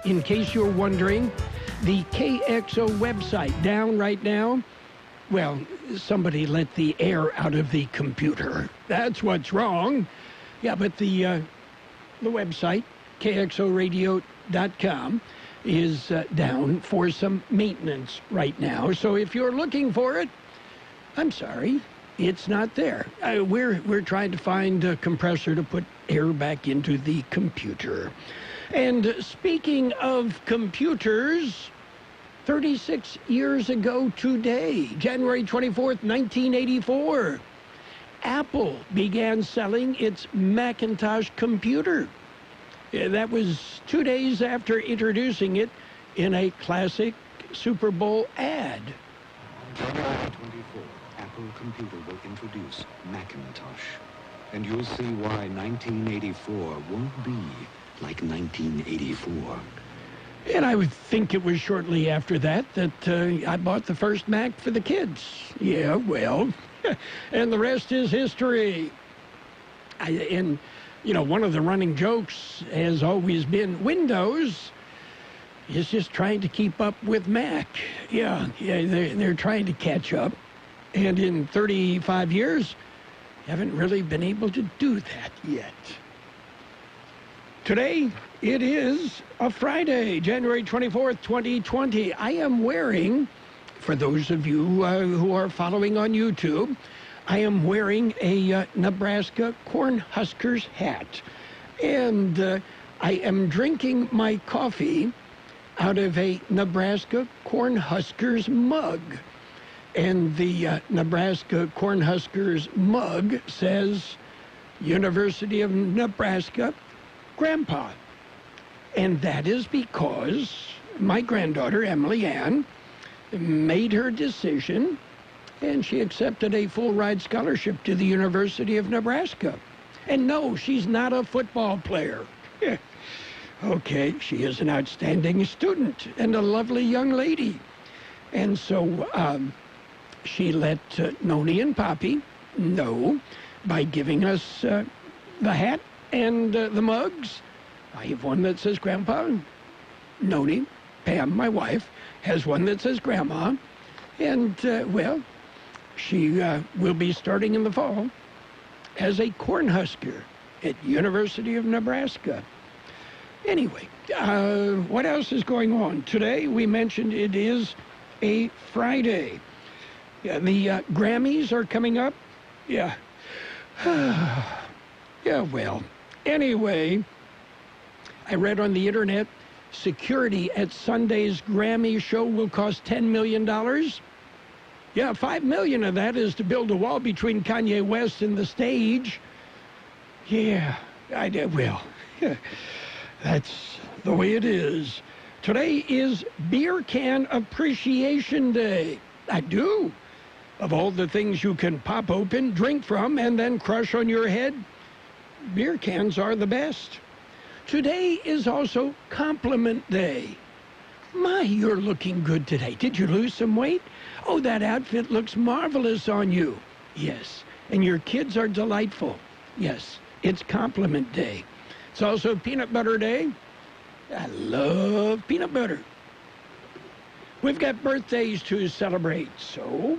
in case you're wondering, the KXO website down right now. Well, somebody let the air out of the computer. That's what's wrong. Yeah, but the website, kxoradio.com, is down for some maintenance right now. So if you're looking for it, I'm sorry, it's not there. We're trying to find a compressor to put air back into the computer. And speaking of computers, 36 years ago today, January 24th, 1984, Apple began selling its Macintosh computer. That was 2 days after introducing it in a classic Super Bowl ad. On January 24th, Apple Computer will introduce Macintosh. And you'll see why 1984 won't be like 1984. And I would think it was shortly after that I bought the first Mac for the kids. Yeah, well, and the rest is history. And, you know, one of the running jokes has always been Windows is just trying to keep up with Mac. Yeah, they're trying to catch up. And in 35 years, haven't really been able to do that yet. Today, it is a Friday, January 24th, 2020. I am wearing, for those of you who are following on YouTube, I am wearing a Nebraska Cornhuskers hat. And I am drinking my coffee out of a Nebraska Cornhuskers mug. And the Nebraska Cornhuskers mug says, University of Nebraska, Grandpa. And that is because my granddaughter, Emily Ann, made her decision, and she accepted a full-ride scholarship to the University of Nebraska. And no, she's not a football player. Okay, she is an outstanding student and a lovely young lady. And so she let Noni and Poppy know by giving us the hat and the mugs. I have one that says Grandpa. Noni, Pam, my wife, has one that says Grandma. And, well, she will be starting in the fall as a Cornhusker at University of Nebraska. Anyway, what else is going on? Today, we mentioned it is a Friday. Yeah, the Grammys are coming up. Yeah. Yeah, well, anyway, I read on the internet, security at Sunday's Grammy show will cost $10 million. Yeah, $5 million of that is to build a wall between Kanye West and the stage. Yeah, I did. Well, that's the way it is. Today is Beer Can Appreciation Day. I do. Of all the things you can pop open, drink from, and then crush on your head, beer cans are the best. Today is also Compliment Day. My, you're looking good today. Did you lose some weight? Oh, that outfit looks marvelous on you. Yes, and your kids are delightful. Yes, it's Compliment Day. It's also Peanut Butter Day. I love peanut butter. We've got birthdays to celebrate, so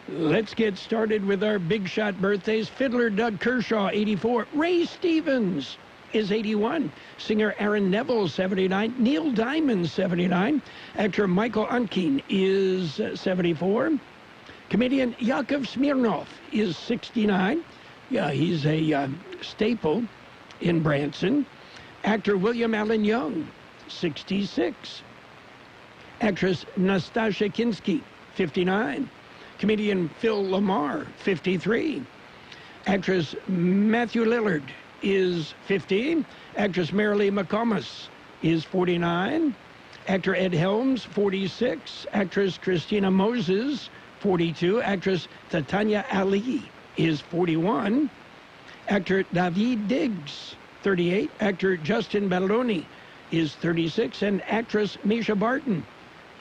let's get started with our big shot birthdays. Fiddler Doug Kershaw, 84. Ray Stevens is 81. Singer Aaron Neville, 79. Neil Diamond, 79. Actor Michael Unkin is 74. Comedian Yakov Smirnoff is 69. Yeah, he's a staple in Branson. Actor William Allen Young, 66. Actress Nastasia Kinski, 59. Comedian Phil Lamar, 53. Actress Matthew Lillard is 50. Actress Marilee McComas is 49. Actor Ed Helms, 46. Actress Christina Moses, 42. Actress Titania Ali is 41. Actor David Diggs, 38. Actor Justin Belloni is 36. And actress Misha Barton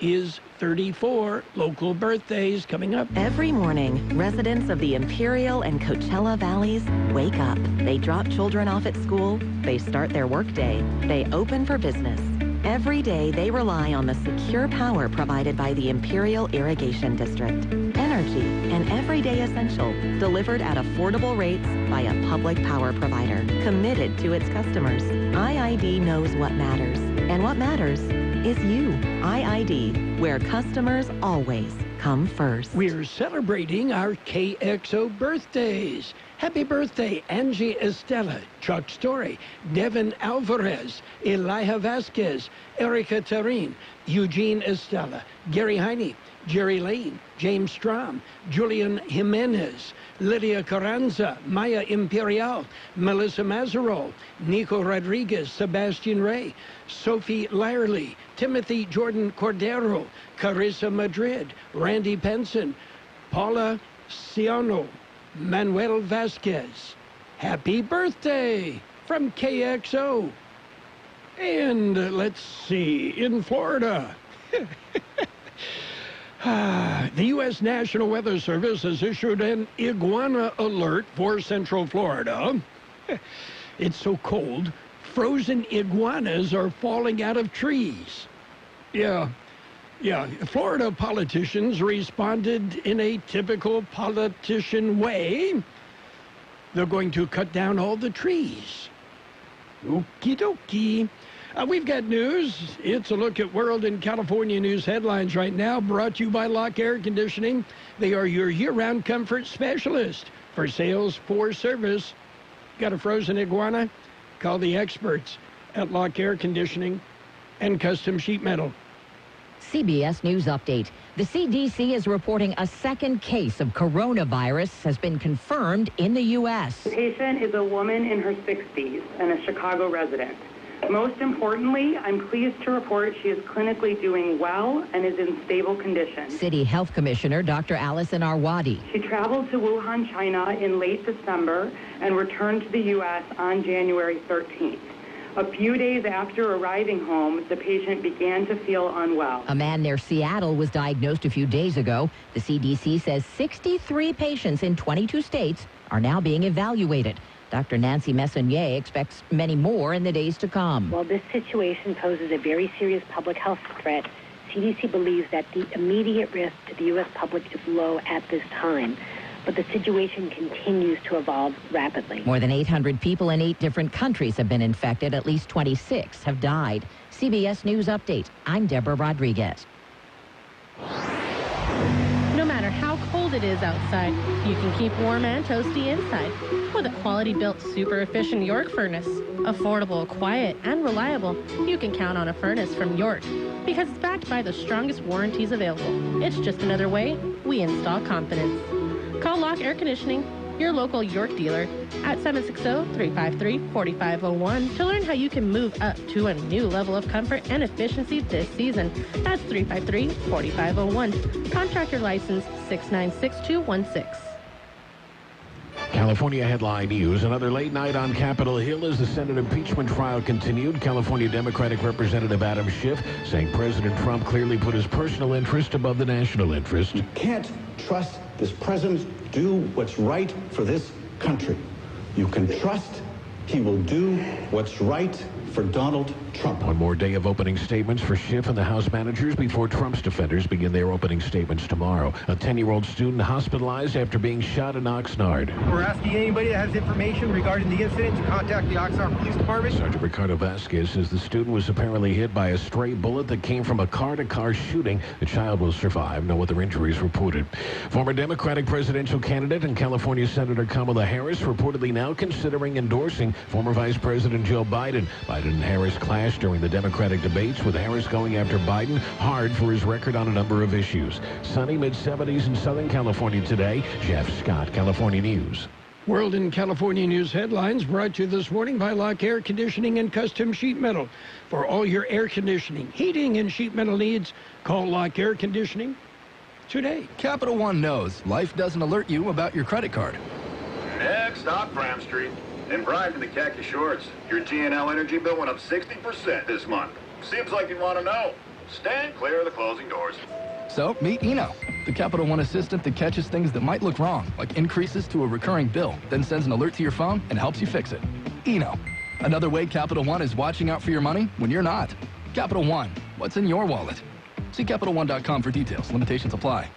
is 34. Local birthdays coming up. Every morning, residents of the Imperial and Coachella Valleys wake up. They drop children off at school. They start their workday. They open for business. Every day, they rely on the secure power provided by the Imperial Irrigation District. Energy, an everyday essential, delivered at affordable rates by a public power provider committed to its customers. IID knows what matters, and what matters is you. IID, where customers always come first. We're celebrating our KXO birthdays. Happy birthday, Angie Estella, Chuck Story, Devin Alvarez, Elijah Vasquez, Erica Tarin, Eugene Estella, Gary Heine, Jerry Lane, James Strom, Julian Jimenez, Lydia Carranza, Maya Imperial, Melissa Mazarol, Nico Rodriguez, Sebastian Ray, Sophie Lyerly, Timothy Jordan Cordero, Carissa Madrid, Randy Penson, Paula Ciano, Manuel Vasquez. Happy birthday from KXO. And let's see, in Florida. The U.S. National Weather Service has issued an iguana alert for Central Florida. It's so cold, frozen iguanas are falling out of trees. Yeah, Florida politicians responded in a typical politician way. They're going to cut down all the trees. Okie dokie. We've got news. It's a look at World and California news headlines right now, brought to you by Lock Air Conditioning. They are your year-round comfort specialist. For sales, for service. Got a frozen iguana? Call the experts at Lock Air Conditioning and Custom Sheet Metal. CBS News Update. The CDC is reporting a second case of coronavirus has been confirmed in the U.S. The patient is a woman in her 60s and a Chicago resident. Most importantly, I'm pleased to report she is clinically doing well and is in stable condition. City Health Commissioner Dr. Allison Arwadi. She traveled to Wuhan, China in late December and returned to the U.S. on January 13th. A few days after arriving home, the patient began to feel unwell. A man near Seattle was diagnosed a few days ago. The CDC says 63 patients in 22 states are now being evaluated. Dr. Nancy Messonnier expects many more in the days to come. While this situation poses a very serious public health threat, CDC believes that the immediate risk to the U.S. public is low at this time. But the situation continues to evolve rapidly. More than 800 people in 8 different countries have been infected. At least 26 have died. CBS News Update. I'm Deborah Rodriguez. No matter how cold it is outside, you can keep warm and toasty inside with a quality-built, super-efficient York furnace. Affordable, quiet, and reliable, you can count on a furnace from York because it's backed by the strongest warranties available. It's just another way we install confidence. Call Lock Air Conditioning, your local York dealer, at 760-353-4501 to learn how you can move up to a new level of comfort and efficiency this season. That's 353-4501. Contractor license 696-216. California headline news. Another late night on Capitol Hill as the Senate impeachment trial continued. California Democratic Representative Adam Schiff saying President Trump clearly put his personal interest above the national interest. You can't trust this president do what's right for this country. You can trust he will do what's right for Donald Trump. One more day of opening statements for Schiff and the House managers before Trump's defenders begin their opening statements tomorrow. A 10-year-old student hospitalized after being shot in Oxnard. We're asking anybody that has information regarding the incident to contact the Oxnard Police Department. Sergeant Ricardo Vasquez says the student was apparently hit by a stray bullet that came from a car-to-car shooting. The child will survive. No other injuries reported. Former Democratic presidential candidate and California Senator Kamala Harris reportedly now considering endorsing former Vice President Joe Biden. Biden and Harris clashed during the Democratic debates, with Harris going after Biden hard for his record on a number of issues. Sunny mid-70s in Southern California today. Jeff Scott, California News. World and California news headlines brought to you this morning by Lock Air Conditioning and Custom Sheet Metal. For all your air conditioning, heating, and sheet metal needs, call Lock Air Conditioning today. Capital One knows life doesn't alert you about your credit card. Next stop, Bram Street. And bribe to the khaki shorts. Your G&L energy bill went up 60% this month. Seems like you want to know. Stand clear of the closing doors. So, meet Eno, the Capital One assistant that catches things that might look wrong, like increases to a recurring bill, then sends an alert to your phone and helps you fix it. Eno, another way Capital One is watching out for your money when you're not. Capital One, what's in your wallet? See CapitalOne.com for details. Limitations apply.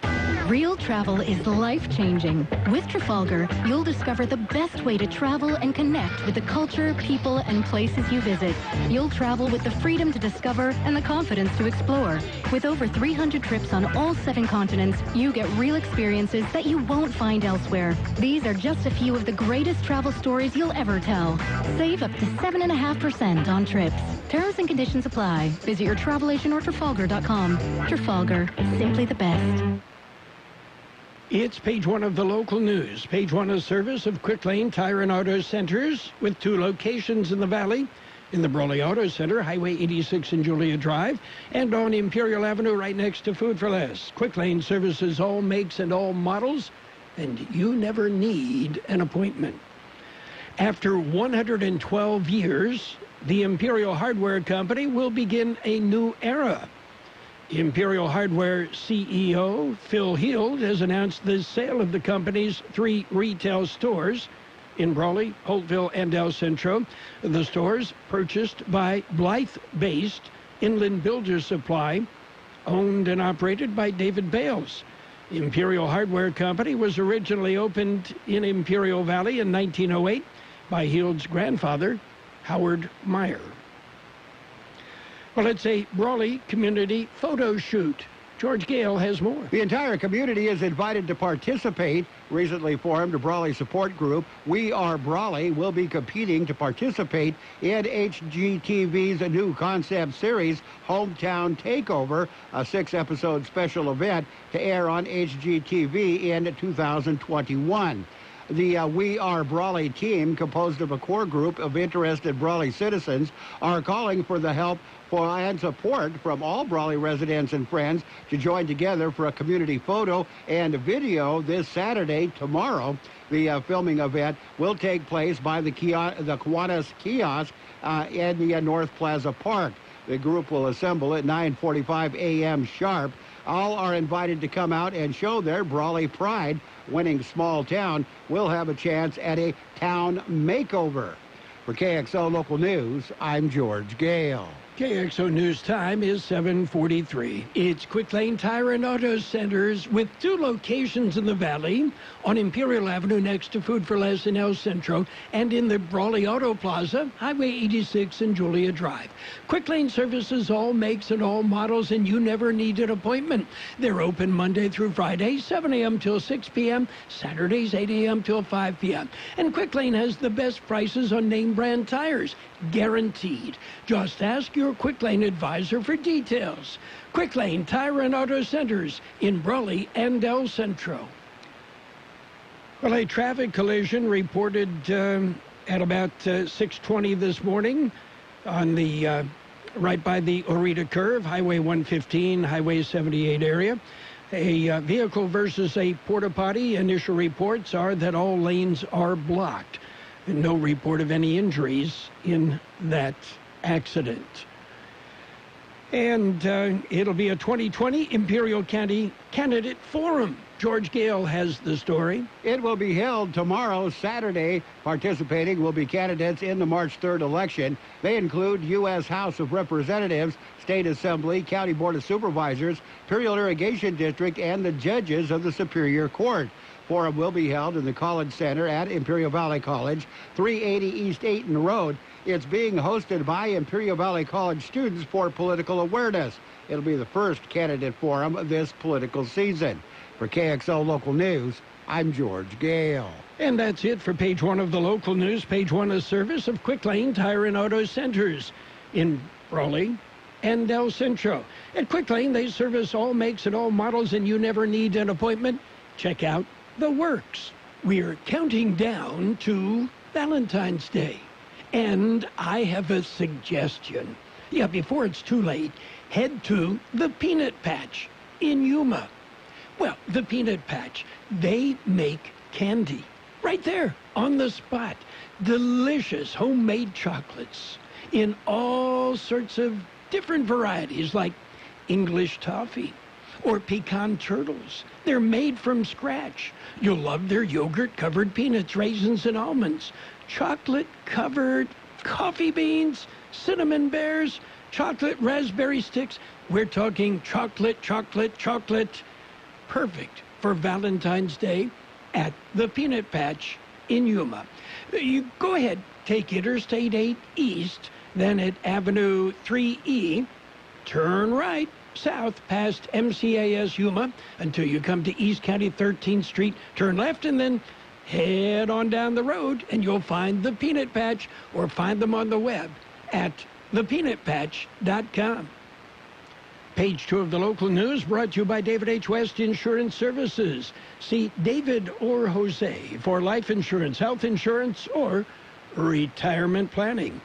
Real travel is life-changing. With Trafalgar, you'll discover the best way to travel and connect with the culture, people, and places you visit. You'll travel with the freedom to discover and the confidence to explore. With over 300 trips on all 7 continents, you get real experiences that you won't find elsewhere. These are just a few of the greatest travel stories you'll ever tell. Save up to 7.5% on trips. Terms and conditions apply. Visit your travel agent or Trafalgar.com. Trafalgar, simply the best. It's page 1 of the local news. Page 1 is service of Quick Lane Tire and Auto Centers with 2 locations in the valley. In the Brawley Auto Center, Highway 86 and Julia Drive, and on Imperial Avenue right next to Food for Less. Quick Lane services all makes and all models, and you never need an appointment. After 112 years, the Imperial Hardware Company will begin a new era. Imperial Hardware CEO Phil Heald has announced the sale of the company's 3 retail stores in Brawley, Holtville, and El Centro. The stores purchased by Blythe-based Inland Builder Supply, owned and operated by David Bales. Imperial Hardware Company was originally opened in Imperial Valley in 1908 by Heald's grandfather, Howard Meyer. Well, it's a Brawley community photo shoot. George Gale has more. The entire community is invited to participate. Recently formed a Brawley support group, We Are Brawley, will be competing to participate in HGTV's new concept series, Hometown Takeover, a 6-episode special event to air on HGTV in 2021. The We Are Brawley team, composed of a core group of interested Brawley citizens, are calling for the help and support from all Brawley residents and friends to join together for a community photo and video this Saturday, tomorrow. The filming event will take place by the Kiwanis Kiosk in the North Plaza Park. The group will assemble at 9:45 a.m. sharp. All are invited to come out and show their Brawley pride. Winning Small Town will have a chance at a town makeover. For KXO Local News, I'm George Gale. KXO News time is 7:43. It's Quick Lane Tire and Auto Centers with 2 locations in the valley, on Imperial Avenue next to Food for Less in El Centro, and in the Brawley Auto Plaza, Highway 86 and Julia Drive. Quick Lane services all makes and all models, and you never need an appointment. They're open Monday through Friday, 7 a.m. till 6 p.m., Saturdays 8 a.m. till 5 p.m. And Quick Lane has the best prices on name brand tires, guaranteed. Just ask your Quick Lane advisor for details. Quick Lane Tire and Auto Centers in Brawley and El Centro. Well, a traffic collision reported at about 6:20 this morning on the right by the Orita Curve, Highway 115, Highway 78 area. A vehicle versus a porta potty. Initial reports are that all lanes are blocked. No report of any injuries in that accident. And it'll be a 2020 Imperial County Candidate Forum. George Gale has the story. It will be held tomorrow, Saturday. Participating will be candidates in the March 3rd election. They include U.S. House of Representatives, State Assembly, County Board of Supervisors, Imperial Irrigation District, and the judges of the Superior Court. Forum will be held in the College Center at Imperial Valley College, 380 East 8th Road. It's being hosted by Imperial Valley College students for political awareness. It'll be the first candidate forum this political season. For KXO Local News, I'm George Gale. And that's it for page 1 of the local news. Page 1 is service of Quick Lane Tire and Auto Centers in Brawley and El Centro. At Quick Lane, they service all makes and all models, and you never need an appointment. Check out the works. We're counting down to Valentine's Day. And I have a suggestion. Yeah, before it's too late, head to the Peanut Patch in Yuma. Well, the Peanut Patch, they make candy right there on the spot. Delicious homemade chocolates in all sorts of different varieties like English toffee, or pecan turtles. They're made from scratch. You'll love their yogurt-covered peanuts, raisins, and almonds, chocolate-covered coffee beans, cinnamon bears, chocolate raspberry sticks. We're talking chocolate, chocolate, chocolate. Perfect for Valentine's Day at the Peanut Patch in Yuma. You go ahead, take Interstate 8 East, then at Avenue 3E, turn right south past MCAS Yuma until you come to East County 13th Street, turn left, and then head on down the road and you'll find the Peanut Patch, or find them on the web at thepeanutpatch.com. Page 2 of the local news brought to you by David H. West Insurance Services. See David or Jose for life insurance, health insurance, or retirement planning.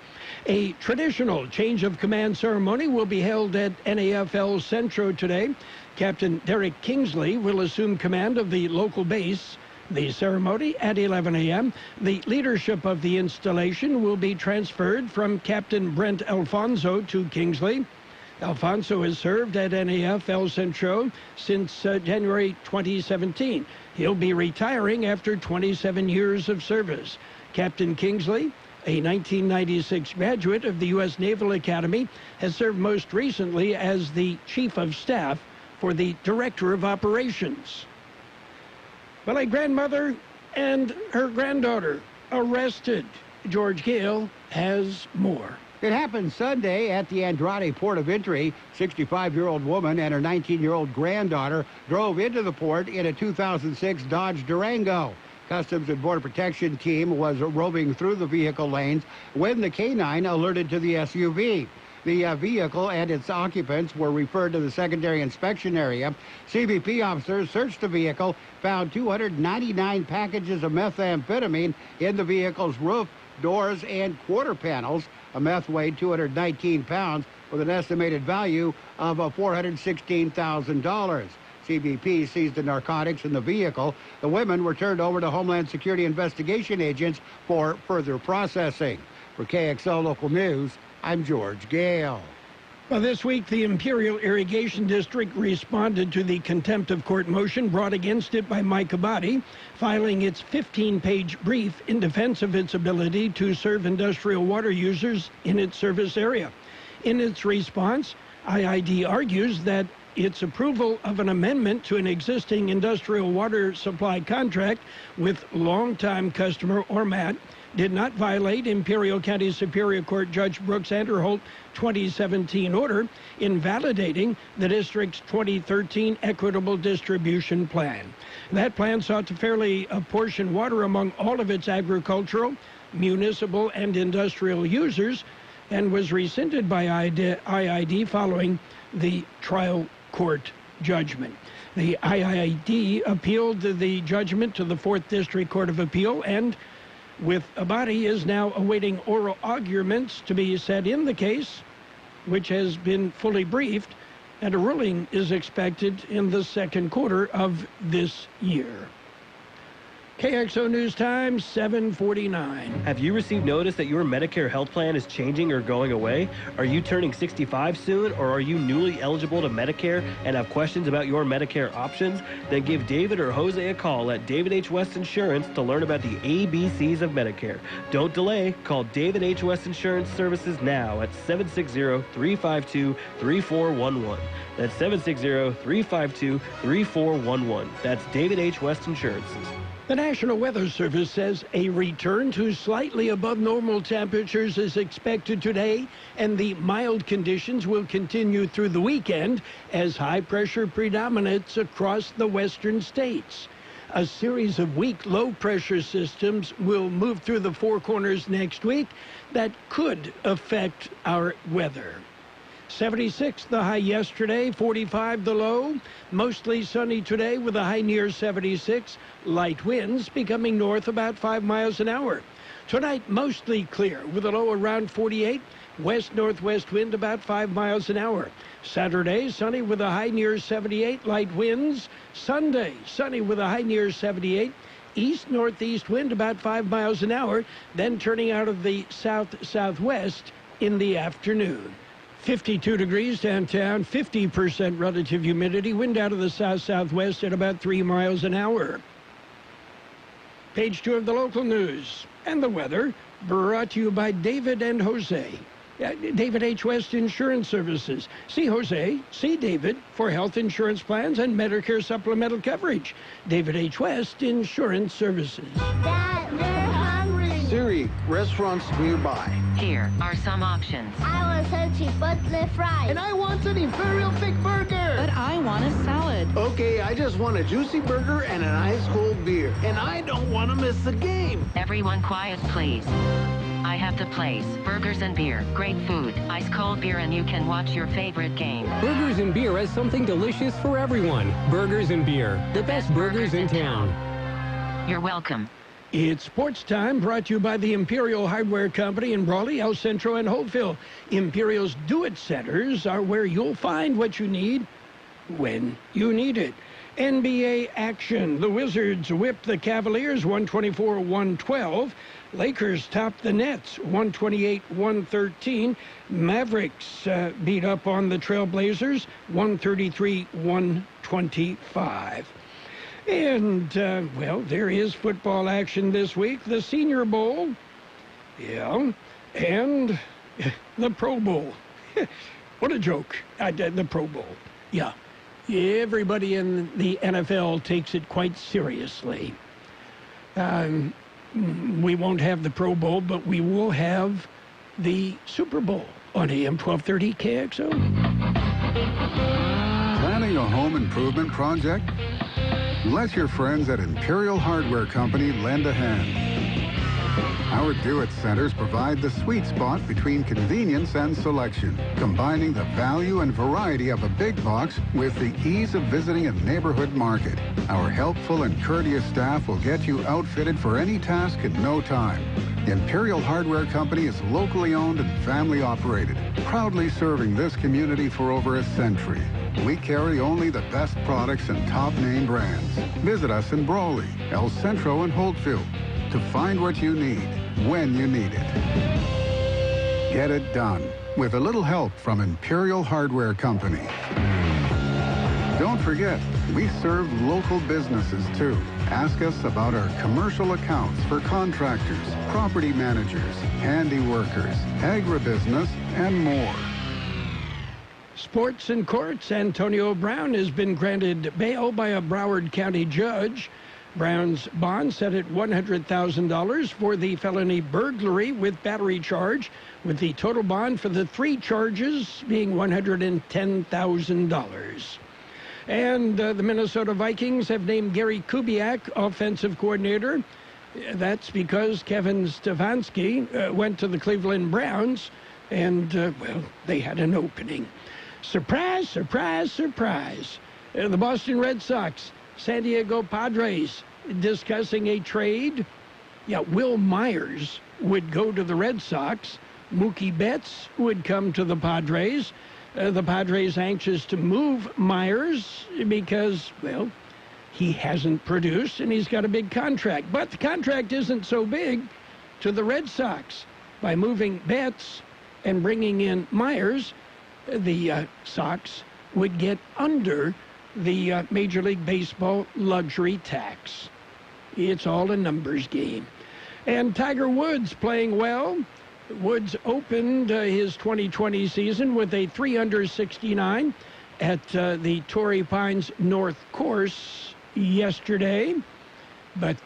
A traditional change of command ceremony will be held at NAFL Centro today. Captain Derek Kingsley will assume command of the local base. The ceremony at 11 a.m. The leadership of the installation will be transferred from Captain Brent Alfonso to Kingsley. Alfonso has served at NAFL Centro since January 2017. He'll be retiring after 27 years of service. Captain Kingsley, a 1996 graduate of the U.S. Naval Academy, has served most recently as the Chief of Staff for the Director of Operations. Well, a grandmother and her granddaughter arrested. George Gale has more. It happened Sunday at the Andrade Port of Entry. 65-year-old woman and her 19-year-old granddaughter drove into the port in a 2006 Dodge Durango. Customs and Border Protection team was roving through the vehicle lanes when the canine alerted to the SUV. The vehicle and its occupants were referred to the secondary inspection area. CBP officers searched the vehicle, found 299 packages of methamphetamine in the vehicle's roof, doors, and quarter panels. A meth weighed 219 pounds with an estimated value of $416,000. CBP seized the narcotics in the vehicle. The women were turned over to Homeland Security investigation agents for further processing. For KXL Local News, I'm George Gale. Well, this week, the Imperial Irrigation District responded to the contempt of court motion brought against it by Mike Abadi, filing its 15-page brief in defense of its ability to serve industrial water users in its service area. In its response, IID argues that its approval of an amendment to an existing industrial water supply contract with longtime customer Ormat did not violate Imperial County Superior Court Judge Brooks Anderholt 2017 order invalidating the district's 2013 Equitable Distribution Plan. That plan sought to fairly apportion water among all of its agricultural, municipal, and industrial users, and was rescinded by IID following the trial court judgment. The IID appealed the judgment to the 4th District Court of Appeal, and with Abadi is now awaiting oral arguments to be set in the case, which has been fully briefed, and a ruling is expected in the second quarter of this year. KXO News Time, 7:49. Have you received notice that your Medicare health plan is changing or going away? Are you turning 65 soon, or are you newly eligible to Medicare and have questions about your Medicare options? Then give David or Jose a call at David H. West Insurance to learn about the ABCs of Medicare. Don't delay. Call David H. West Insurance Services now at 760-352-3411. That's 760-352-3411. That's David H. West Insurances. The National Weather Service says a return to slightly above normal temperatures is expected today, and the mild conditions will continue through the weekend as high pressure predominates across the western states. A series of weak low-pressure systems will move through the Four Corners next week that could affect our weather. 76 the high yesterday, 45 the low. Mostly sunny today with a high near 76. Light winds becoming north about 5 miles an hour. Tonight, mostly clear with a low around 48. West-northwest wind about 5 miles an hour. Saturday, sunny with a high near 78. Light winds. Sunday, sunny with a high near 78. East-northeast wind about 5 miles an hour, then turning out of the south-southwest in the afternoon. 52 degrees downtown, 50% relative humidity, wind out of the south-southwest at about 3 miles an hour. Page 2 of the local news and the weather, brought to you by David and Jose. David H. West Insurance Services. See Jose, see David for health insurance plans and Medicare supplemental coverage. David H. West Insurance Services. Dad, they're hungry. Siri, restaurants nearby. Here are some options. I want Sochi Buckley fries. And I want an Imperial Thick Burger. But I want a salad. Okay, I just want a juicy burger and an ice cold beer. And I don't want to miss the game. Everyone quiet, please. I have the place. Burgers and beer. Great food. Ice cold beer, and you can watch your favorite game. Burgers and Beer has something delicious for everyone. Burgers and Beer. The best burgers in town. You're welcome. It's Sports Time, brought to you by the Imperial Hardware Company in Brawley, El Centro, and Hopeville. Imperial's Do-It Centers are where you'll find what you need when you need it. NBA action. The Wizards whipped the Cavaliers 124-112. Lakers topped the Nets 128-113. Mavericks beat up on the Trailblazers 133-125. And, well, there is football action this week. The Senior Bowl, yeah, and the Pro Bowl. What a joke. The Pro Bowl, yeah. Everybody in the NFL takes it quite seriously. We won't have the Pro Bowl, but we will have the Super Bowl on AM 1230 KXO. Planning a home improvement project? Let your friends at Imperial Hardware Company lend a hand. Our Do-It Centers provide the sweet spot between convenience and selection, combining the value and variety of a big box with the ease of visiting a neighborhood market. Our helpful and courteous staff will get you outfitted for any task in no time. Imperial Hardware Company is locally owned and family operated, proudly serving this community for over a century. We carry only the best products and top name brands. Visit us in Brawley, El Centro, and Holtfield to find what you need when you need it. Get it done with a little help from Imperial Hardware Company. Don't forget, we serve local businesses too. Ask us about our commercial accounts for contractors, property managers, handy workers, agribusiness, and more. Sports and Courts. Antonio Brown has been granted bail by a Broward County judge. Brown's bond set at $100,000 for the felony burglary with battery charge, with the total bond for the 3 charges being $110,000. And the Minnesota Vikings have named Gary Kubiak offensive coordinator. That's because Kevin Stefanski went to the Cleveland Browns, and, well, they had an opening. Surprise, surprise, surprise. The Boston Red Sox, San Diego Padres discussing a trade. Yeah, Will Myers would go to the Red Sox. Mookie Betts would come to the Padres. The Padres anxious to move Myers because, well, he hasn't produced and he's got a big contract. But the contract isn't so big to the Red Sox. By moving Betts and bringing in Myers, the Sox would get under the Major League Baseball luxury tax. It's all a numbers game. And Tiger Woods playing well. Woods opened his 2020 season with a 369 at the Torrey Pines North Course yesterday. But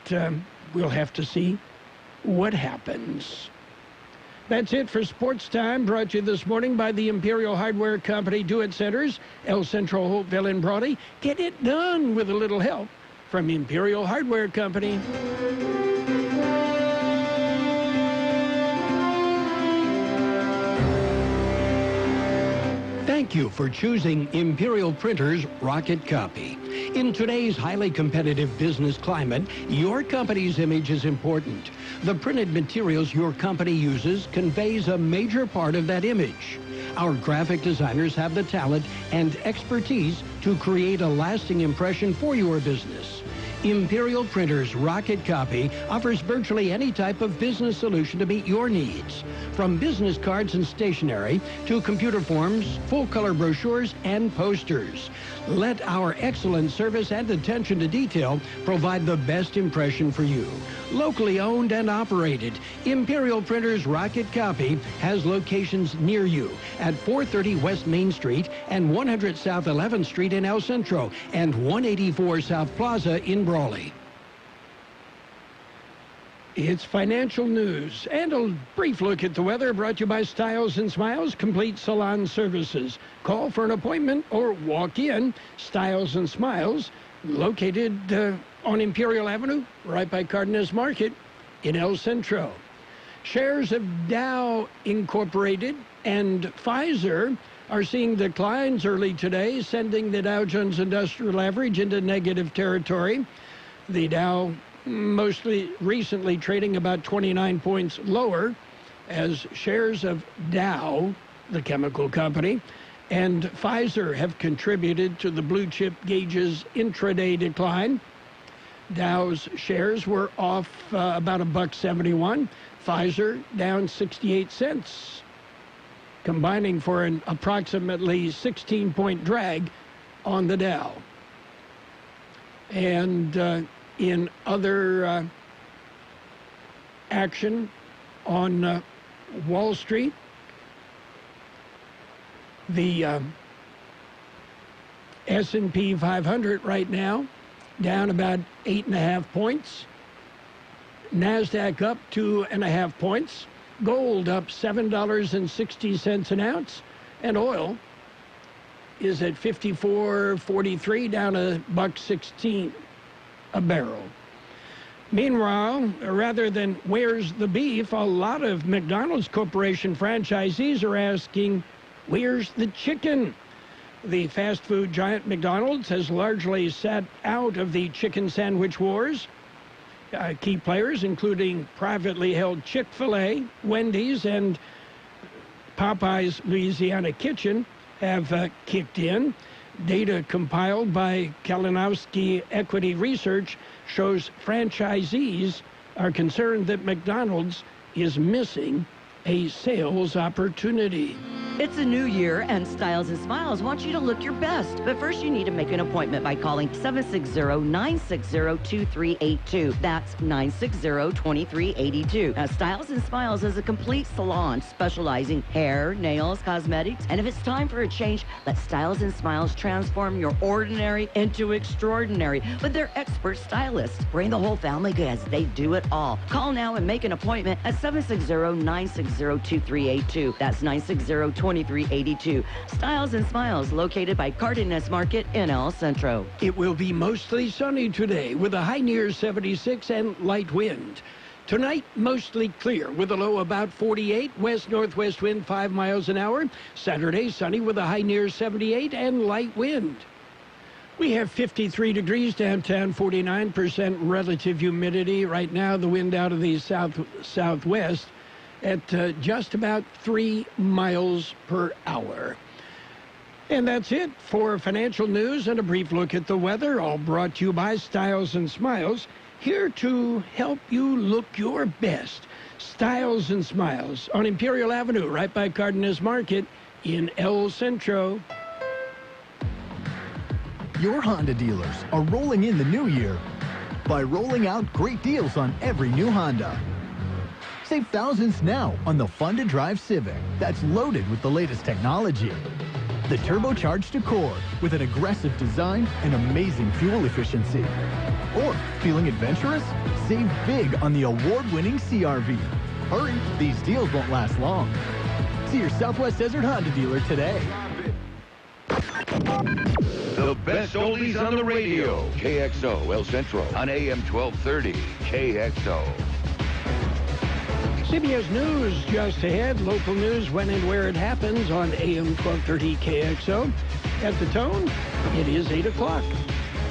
we'll have to see what happens. That's it for Sports Time, brought to you this morning by the Imperial Hardware Company Do-It Centers, El Centro, Holtville, and Brawley. Get it done with a little help from Imperial Hardware Company. Thank you for choosing Imperial Printers Rocket Copy. In today's highly competitive business climate, your company's image is important. The printed materials your company uses conveys a major part of that image. Our graphic designers have the talent and expertise to create a lasting impression for your business. Imperial Printers Rocket Copy offers virtually any type of business solution to meet your needs. From business cards and stationery to computer forms, full-color brochures, and posters. Let our excellent service and attention to detail provide the best impression for you. Locally owned and operated, Imperial Printers Rocket Copy has locations near you at 430 West Main Street and 100 South 11th Street in El Centro and 184 South Plaza in Brawley. It's financial news and a brief look at the weather brought to you by Styles and Smiles Complete Salon Services. Call for an appointment or walk in. Styles and Smiles, located on Imperial Avenue, right by Cardenas Market in El Centro. Shares of Dow Incorporated and Pfizer are seeing declines early today, sending the Dow Jones Industrial Average into negative territory. The Dow mostly recently trading about 29 points lower as shares of Dow, the chemical company, and Pfizer have contributed to the blue chip gauge's intraday decline. Dow's shares were off about $1.71. Pfizer down 68 cents, combining for an approximately 16-point drag on the Dow. And in other action on Wall Street, the S&P 500 right now down about 8.5 points. NASDAQ up 2.5 points. Gold up $7.60 an ounce. And oil is at $54.43, down $1.16 a barrel. Meanwhile, rather than where's the beef, a lot of McDonald's Corporation franchisees are asking, where's the chicken? The fast food giant McDonald's has largely sat out of the chicken sandwich wars. Key players, including privately held Chick-fil-A, Wendy's, and Popeye's Louisiana Kitchen, have kicked in. Data compiled by Kalinowski Equity Research shows franchisees are concerned that McDonald's is missing a sales opportunity. It's a new year, and Styles and Smiles wants you to look your best. But first, you need to make an appointment by calling 760-960-2382. That's 960-2382. Now, Styles and Smiles is a complete salon specializing hair, nails, cosmetics. And if it's time for a change, let Styles and Smiles transform your ordinary into extraordinary with their expert stylists. Bring the whole family because they do it all. Call now and make an appointment at 760-960-2382. That's 960-2382. Styles and Smiles, located by Cardenas Market in El Centro. It will be mostly sunny today with a high near 76 and light wind. Tonight, mostly clear with a low about 48, west-northwest wind 5 miles an hour. Saturday, sunny with a high near 78 and light wind. We have 53 degrees downtown, 49% relative humidity. Right now, the wind out of the southwest at just about 3 miles per hour. And that's it for financial news and a brief look at the weather, all brought to you by Styles and Smiles, here to help you look your best. Styles and Smiles on Imperial Avenue, right by Cardenas Market in El Centro. Your Honda dealers are rolling in the new year by rolling out great deals on every new Honda. Save thousands now on the fun-to-drive Civic that's loaded with the latest technology. The turbocharged Accord with an aggressive design and amazing fuel efficiency. Or, feeling adventurous? Save big on the award-winning CR-V. Hurry, these deals won't last long. See your Southwest Desert Honda dealer today. The best oldies on the radio. KXO El Centro on AM 1230. KXO. CBS News just ahead. Local news when and where it happens on AM 1230 KXO. At the tone, it is 8 o'clock.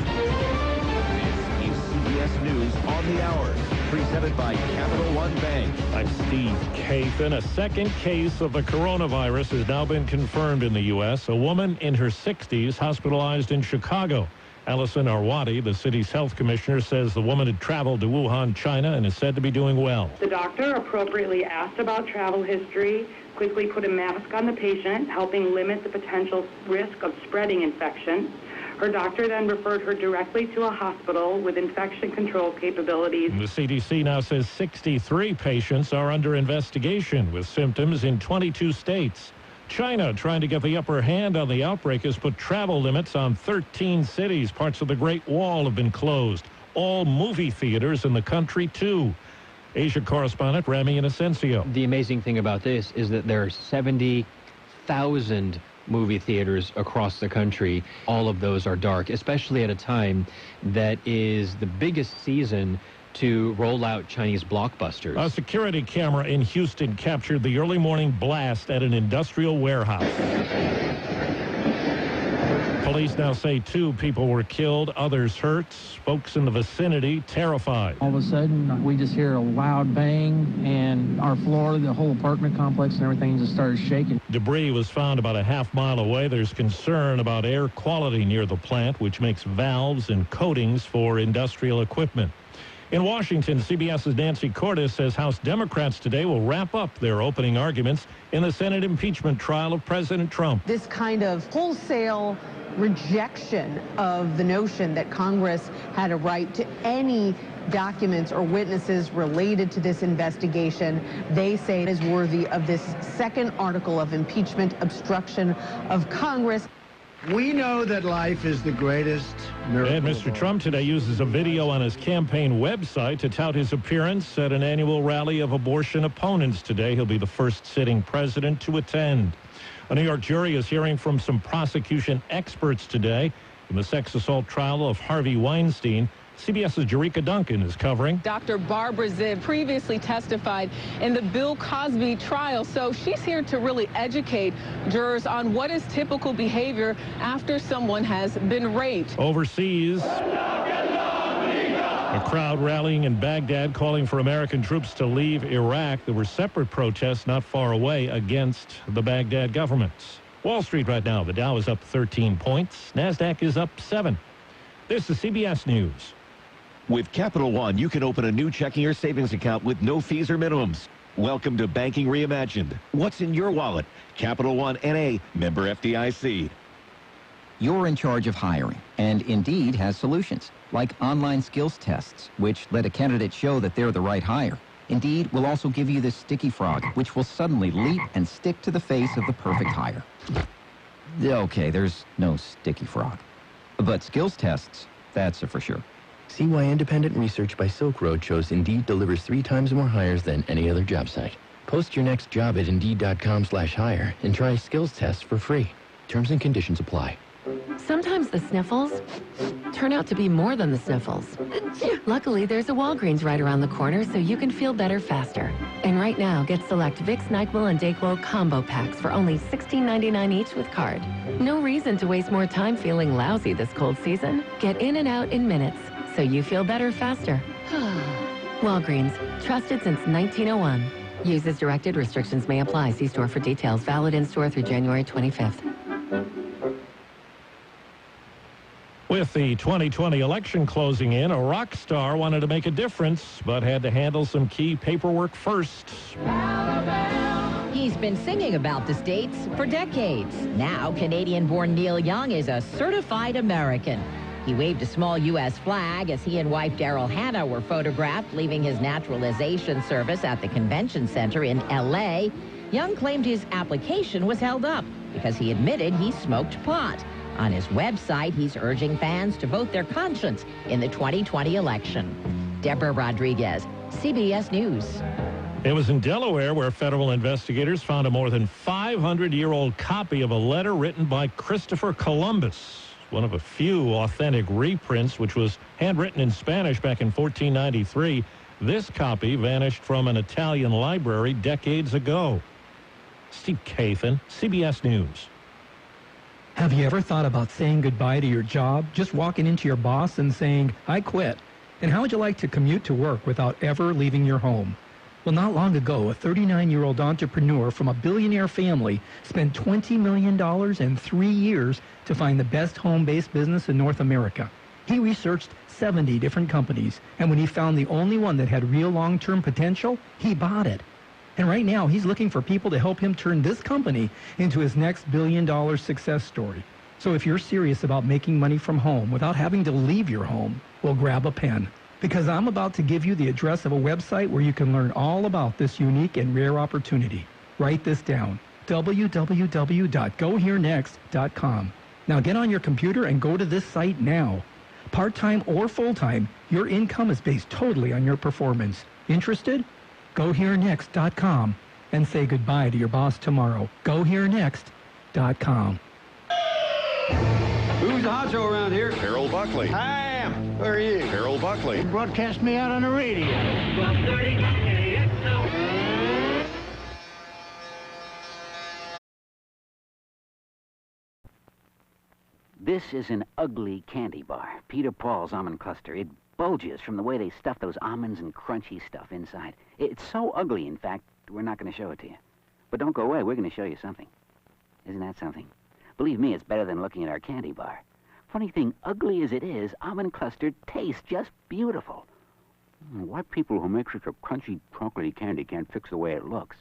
This is CBS News on the hour. Presented by Capital One Bank. I'm Steve Kathan. A second case of the coronavirus has now been confirmed in the U.S. A woman in her 60s hospitalized in Chicago Allison Arwadi, the city's health commissioner, says the woman had traveled to Wuhan, China, and is said to be doing well. The doctor appropriately asked about travel history, quickly put a mask on the patient, helping limit the potential risk of spreading infection. Her doctor then referred her directly to a hospital with infection control capabilities. The CDC now says 63 patients are under investigation with symptoms in 22 states. China, trying to get the upper hand on the outbreak, has put travel limits on 13 cities. Parts of the Great Wall have been closed. All movie theaters in the country, too. Asia correspondent Rami Inocencio. The amazing thing about this is that there are 70,000 movie theaters across the country. All of those are dark, especially at a time that is the biggest season to roll out Chinese blockbusters. A security camera in Houston captured the early morning blast at an industrial warehouse. Police now say 2 people were killed, others hurt. Folks in the vicinity terrified. All of a sudden, we just hear a loud bang, and our floor, the whole apartment complex and everything just started shaking. Debris was found about a half-mile away. There's concern about air quality near the plant, which makes valves and coatings for industrial equipment. In Washington, CBS's Nancy Cordes says House Democrats today will wrap up their opening arguments in the Senate impeachment trial of President Trump. This kind of wholesale rejection of the notion that Congress had a right to any documents or witnesses related to this investigation, they say is worthy of this second article of impeachment, obstruction of Congress. We know that life is the greatest miracle. And Mr. Trump today uses a video on his campaign website to tout his appearance at an annual rally of abortion opponents today. He'll be the first sitting president to attend. A New York jury is hearing from some prosecution experts today in the sex assault trial of Harvey Weinstein. CBS's Jerika Duncan is covering. Dr. Barbara Ziv previously testified in the Bill Cosby trial, so she's here to really educate jurors on what is typical behavior after someone has been raped. Overseas, a crowd rallying in Baghdad calling for American troops to leave Iraq. There were separate protests not far away against the Baghdad government. Wall Street right now, the Dow is up 13 points. NASDAQ is up 7. This is CBS News. With Capital One, you can open a new checking or savings account with no fees or minimums. Welcome to Banking Reimagined. What's in your wallet? Capital One N.A., member FDIC. You're in charge of hiring, and Indeed has solutions, like online skills tests, which let a candidate show that they're the right hire. Indeed will also give you this sticky frog, which will suddenly leap and stick to the face of the perfect hire. Okay, there's no sticky frog. But skills tests, that's a for sure. See why independent research by Silk Road shows Indeed delivers 3 times more hires than any other job site. Post your next job at Indeed.com/hire and try skills tests for free. Terms and conditions apply. Sometimes the sniffles turn out to be more than the sniffles. Luckily, there's a Walgreens right around the corner so you can feel better faster. And right now, get select Vicks, NyQuil, and DayQuil combo packs for only $16.99 each with card. No reason to waste more time feeling lousy this cold season. Get in and out in minutes so you feel better faster. Walgreens, trusted since 1901. Use as directed. Restrictions may apply. See store for details. Valid in-store through January 25th. With the 2020 election closing in, a rock star wanted to make a difference, but had to handle some key paperwork first. He's been singing about the states for decades. Now, Canadian-born Neil Young is a certified American. He waved a small U.S. flag as he and wife Daryl Hannah were photographed leaving his naturalization service at the convention center in L.A. Young claimed his application was held up because he admitted he smoked pot. On his website, he's urging fans to vote their conscience in the 2020 election. Deborah Rodriguez, CBS News. It was in Delaware where federal investigators found a more than 500-year-old copy of a letter written by Christopher Columbus, one of a few authentic reprints, which was handwritten in Spanish back in 1493. This copy vanished from an Italian library decades ago. Steve Kathan, CBS News. Have you ever thought about saying goodbye to your job? Just walking into your boss and saying, I quit. And how would you like to commute to work without ever leaving your home? Well, not long ago, a 39-year-old entrepreneur from a billionaire family spent $20 million in 3 years to find the best home-based business in North America. He researched 70 different companies, and when he found the only one that had real long-term potential, he bought it. And right now, he's looking for people to help him turn this company into his next billion-dollar success story. So if you're serious about making money from home without having to leave your home, well, grab a pen. Because I'm about to give you the address of a website where you can learn all about this unique and rare opportunity. Write this down, www.goherenext.com. Now get on your computer and go to this site now. Part-time or full-time, your income is based totally on your performance. Interested? GoHereNext.com and say goodbye to your boss tomorrow. GoHereNext.com. Who's the honcho around here? Carroll Buckley. I am. Who are you? Carroll Buckley. You broadcast me out on the radio. 1230 KXO. This is an ugly candy bar. Peter Paul's almond cluster. It bulges from the way they stuff those almonds and crunchy stuff inside. It's so ugly, in fact, we're not going to show it to you. But don't go away. We're going to show you something. Isn't that something? Believe me, it's better than looking at our candy bar. Funny thing, ugly as it is, almond cluster tastes just beautiful. Why people who make such a crunchy, chocolatey candy can't fix the way it looks?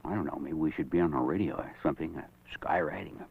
I don't know, maybe we should be on the radio or something, skywriting.